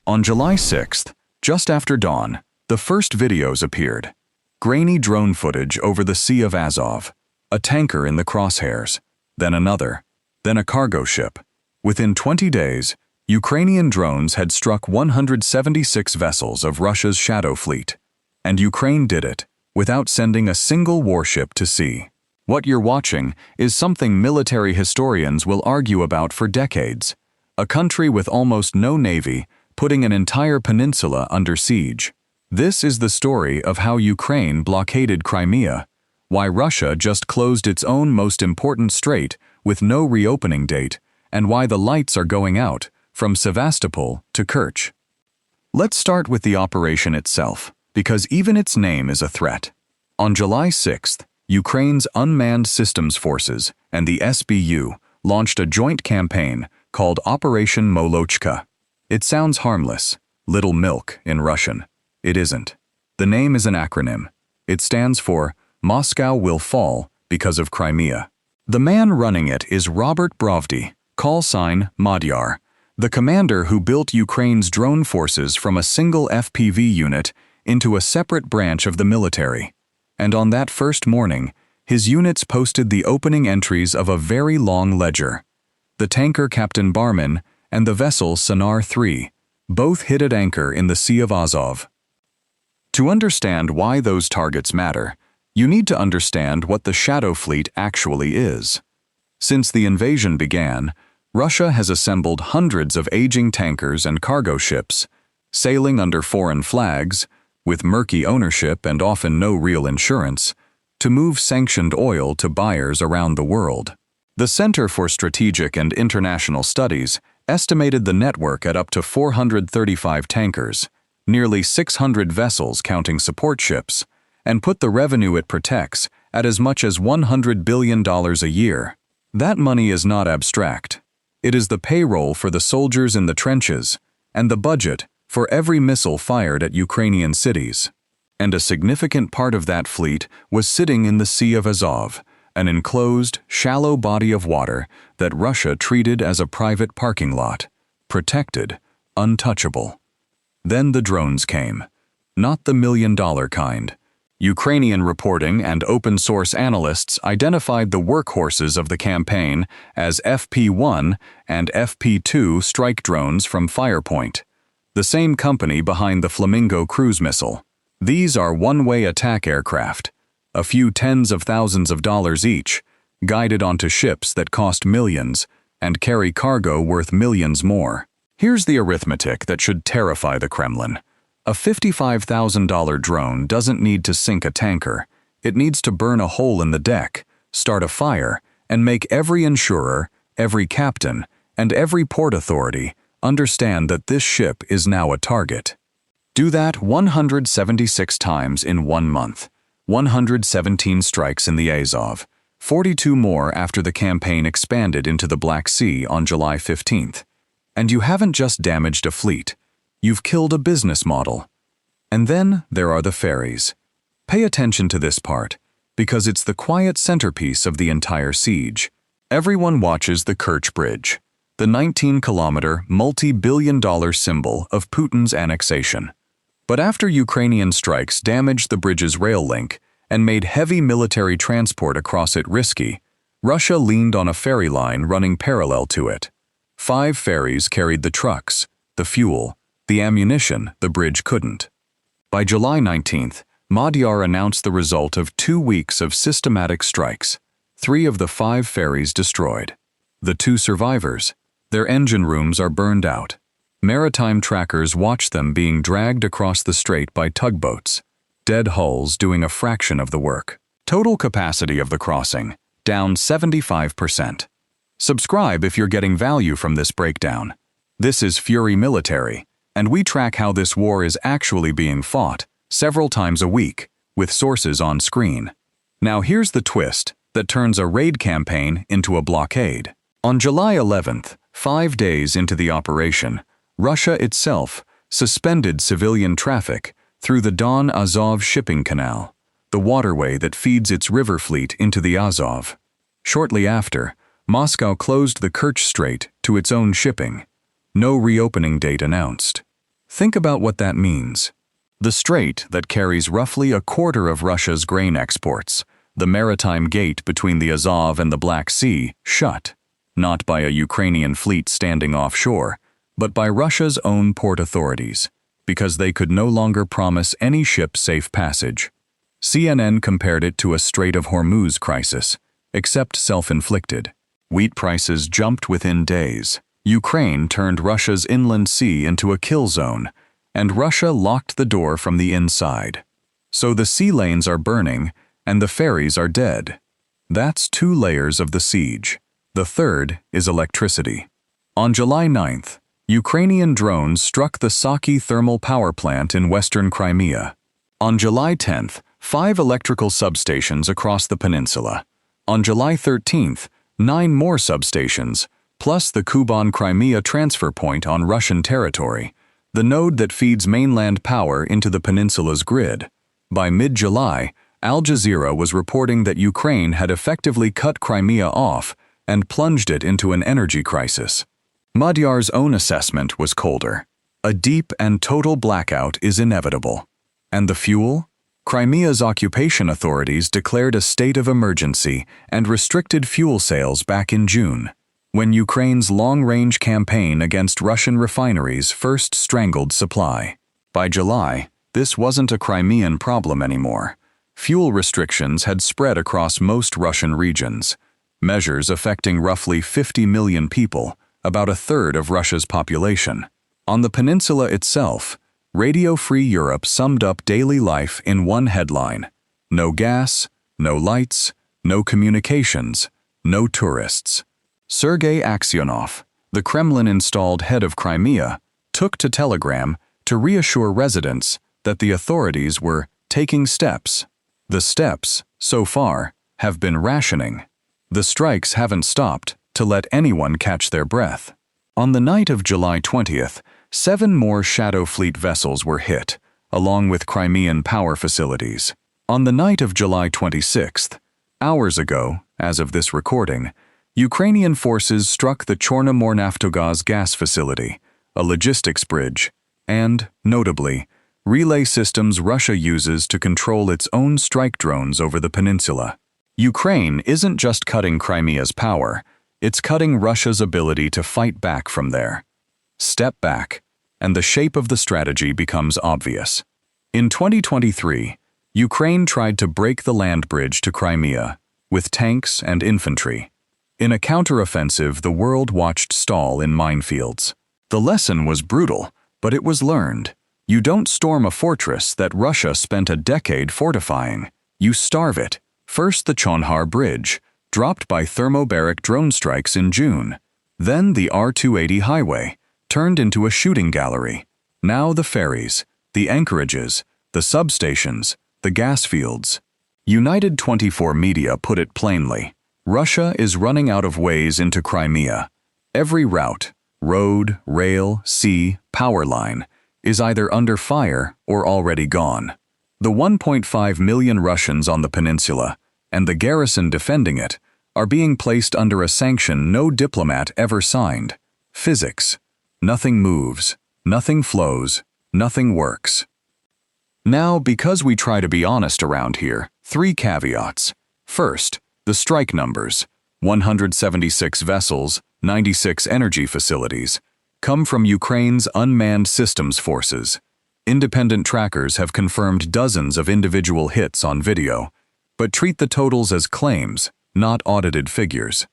On July 6th, just after dawn, the first videos appeared. Grainy drone footage over the Sea of Azov, a tanker in the crosshairs, then another, then a cargo ship. Within 20 days, Ukrainian drones had struck 176 vessels of Russia's shadow fleet. And Ukraine did it, without sending a single warship to sea. What you're watching is something military historians will argue about for decades. A country with almost no navy, putting an entire peninsula under siege. This is the story of how Ukraine blockaded Crimea, why Russia just closed its own most important strait with no reopening date, and why the lights are going out from Sevastopol to Kerch. Let's start with the operation itself, because even its name is a threat. On July 6th, Ukraine's Unmanned Systems Forces and the SBU launched a joint campaign called Operation MoLoChKa. It sounds harmless, little milk in Russian. It isn't. The name is an acronym. It stands for Moscow will fall because of Crimea. The man running it is Robert Brovdy, call sign Magyar, the commander who built Ukraine's drone forces from a single FPV unit into a separate branch of the military. And on that first morning, his units posted the opening entries of a very long ledger. The tanker Captain Barman and the vessel Sonar 3 both hit at anchor in the Sea of Azov. To understand why those targets matter, you need to understand what the shadow fleet actually is. Since the invasion began, Russia has assembled hundreds of aging tankers and cargo ships, sailing under foreign flags, with murky ownership and often no real insurance, to move sanctioned oil to buyers around the world. The Center for Strategic and International Studies estimated the network at up to 435 tankers, nearly 600 vessels counting support ships, and put the revenue it protects at as much as $100 billion a year. That money is not abstract. It is the payroll for the soldiers in the trenches and the budget for every missile fired at Ukrainian cities. And a significant part of that fleet was sitting in the Sea of Azov, an enclosed, shallow body of water that Russia treated as a private parking lot, protected, untouchable. Then the drones came. Not the million-dollar kind. Ukrainian reporting and open-source analysts identified the workhorses of the campaign as FP-1 and FP-2 strike drones from Firepoint, the same company behind the Flamingo cruise missile. These are one-way attack aircraft, a few tens of thousands of dollars each, guided onto ships that cost millions and carry cargo worth millions more. Here's the arithmetic that should terrify the Kremlin. A $55,000 drone doesn't need to sink a tanker. It needs to burn a hole in the deck, start a fire, and make every insurer, every captain, and every port authority understand that this ship is now a target. Do that 176 times in 1 month, 117 strikes in the Azov, 42 more after the campaign expanded into the Black Sea on July 15th. And you haven't just damaged a fleet, you've killed a business model. And then there are the ferries. Pay attention to this part, because it's the quiet centerpiece of the entire siege. Everyone watches the Kerch Bridge, the 19-kilometer, multi-billion-dollar symbol of Putin's annexation. But after Ukrainian strikes damaged the bridge's rail link and made heavy military transport across it risky, Russia leaned on a ferry line running parallel to it. 5 ferries carried the trucks, the fuel, the ammunition the bridge couldn't. By July 19th, Magyar announced the result of 2 weeks of systematic strikes, 3 of the 5 ferries destroyed. The 2 survivors, their engine rooms are burned out. Maritime trackers watch them being dragged across the strait by tugboats, dead hulls doing a fraction of the work. Total capacity of the crossing, down 75%. Subscribe if you're getting value from this breakdown. This is Fury Military, and we track how this war is actually being fought, several times a week, with sources on screen. Now here's the twist that turns a raid campaign into a blockade. On July 11th, 5 days into the operation, Russia itself suspended civilian traffic through the Don Azov shipping canal, the waterway that feeds its river fleet into the Azov. Shortly after, Moscow closed the Kerch Strait to its own shipping. No reopening date announced. Think about what that means. The strait that carries roughly a quarter of Russia's grain exports, the maritime gate between the Azov and the Black Sea, shut, not by a Ukrainian fleet standing offshore, but by Russia's own port authorities, because they could no longer promise any ship safe passage. CNN compared it to a Strait of Hormuz crisis, except self-inflicted. Wheat prices jumped within days. Ukraine turned Russia's inland sea into a kill zone, and Russia locked the door from the inside. So the sea lanes are burning, and the ferries are dead. That's 2 layers of the siege. The third is electricity. On July 9th, Ukrainian drones struck the Saki thermal power plant in western Crimea. On July 10th, 5 electrical substations across the peninsula. On July 13th, 9 more substations, plus the Kuban Crimea transfer point on Russian territory, the node that feeds mainland power into the peninsula's grid. By mid-July, Al Jazeera was reporting that Ukraine had effectively cut Crimea off and plunged it into an energy crisis. Magyar's own assessment was colder. A deep and total blackout is inevitable. And the fuel? Crimea's occupation authorities declared a state of emergency and restricted fuel sales back in June, when Ukraine's long-range campaign against Russian refineries first strangled supply. By July, this wasn't a Crimean problem anymore. Fuel restrictions had spread across most Russian regions, measures affecting roughly 50 million people, about a third of Russia's population. On the peninsula itself, Radio Free Europe summed up daily life in one headline: no gas, no lights, no communications, no tourists. Sergei Aksyonov, the Kremlin-installed head of Crimea, took to Telegram to reassure residents that the authorities were taking steps. The steps, so far, have been rationing. The strikes haven't stopped to let anyone catch their breath. On the night of July 20th, 7 more Shadow Fleet vessels were hit, along with Crimean power facilities. On the night of July 26th, hours ago, as of this recording, Ukrainian forces struck the Chornomornaftogaz gas facility, a logistics bridge, and, notably, relay systems Russia uses to control its own strike drones over the peninsula. Ukraine isn't just cutting Crimea's power, it's cutting Russia's ability to fight back from there. Step back, and the shape of the strategy becomes obvious. In 2023, Ukraine tried to break the land bridge to Crimea, with tanks and infantry. In a counteroffensive, the world watched stall in minefields. The lesson was brutal, but it was learned. You don't storm a fortress that Russia spent a decade fortifying. You starve it. First the Chonhar Bridge, dropped by thermobaric drone strikes in June. Then the R-280 highway, turned into a shooting gallery. Now the ferries, the anchorages, the substations, the gas fields. United 24 Media put it plainly. Russia is running out of ways into Crimea. Every route, road, rail, sea, power line, is either under fire or already gone. The 1.5 million Russians on the peninsula, and the garrison defending it, are being placed under a sanction no diplomat ever signed. Physics. Nothing moves, nothing flows, nothing works. Now, because we try to be honest around here, 3 caveats. First, the strike numbers, 176 vessels, 96 energy facilities, come from Ukraine's unmanned systems forces. Independent trackers have confirmed dozens of individual hits on video, but treat the totals as claims, not audited figures.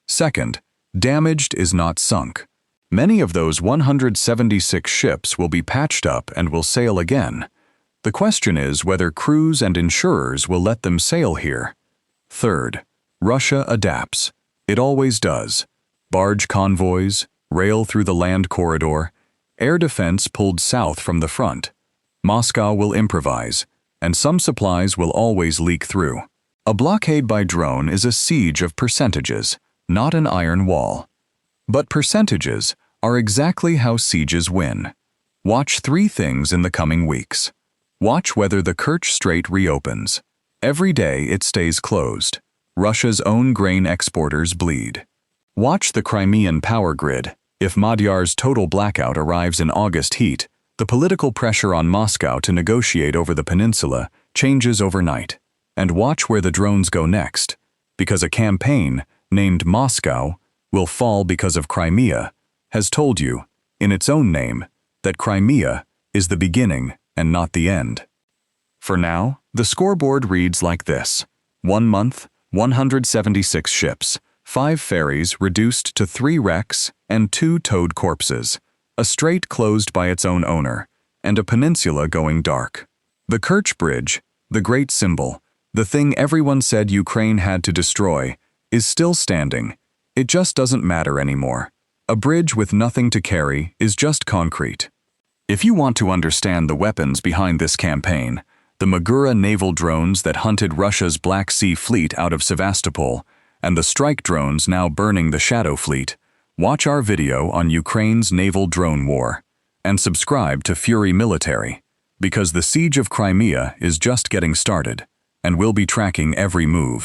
Second, damaged is not sunk. Many of those 176 ships will be patched up and will sail again. The question is whether crews and insurers will let them sail here. Third, Russia adapts. It always does. Barge convoys, rail through the land corridor, air defense pulled south from the front. Moscow will improvise, and some supplies will always leak through. A blockade by drone is a siege of percentages, not an iron wall. But percentages are exactly how sieges win. Watch 3 things in the coming weeks. Watch whether the Kerch Strait reopens. Every day it stays closed. Russia's own grain exporters bleed. Watch the Crimean power grid. If Magyar's total blackout arrives in August heat, The political pressure on Moscow to negotiate over the peninsula changes overnight. And watch where the drones go next, because a campaign named Moscow will fall because of Crimea has told you, in its own name, that Crimea is the beginning and not the end. For now, the scoreboard reads like this: 1 month, 176 ships, 5 ferries reduced to 3 wrecks and 2 towed corpses, a strait closed by its own owner, and a peninsula going dark. The Kerch Bridge, the great symbol, the thing everyone said Ukraine had to destroy, is still standing. It just doesn't matter anymore. A bridge with nothing to carry is just concrete. If you want to understand the weapons behind this campaign, the Magura naval drones that hunted Russia's Black Sea fleet out of Sevastopol, and the strike drones now burning the Shadow Fleet, watch our video on Ukraine's naval drone war, and subscribe to Fury Military, because the siege of Crimea is just getting started, and we'll be tracking every move.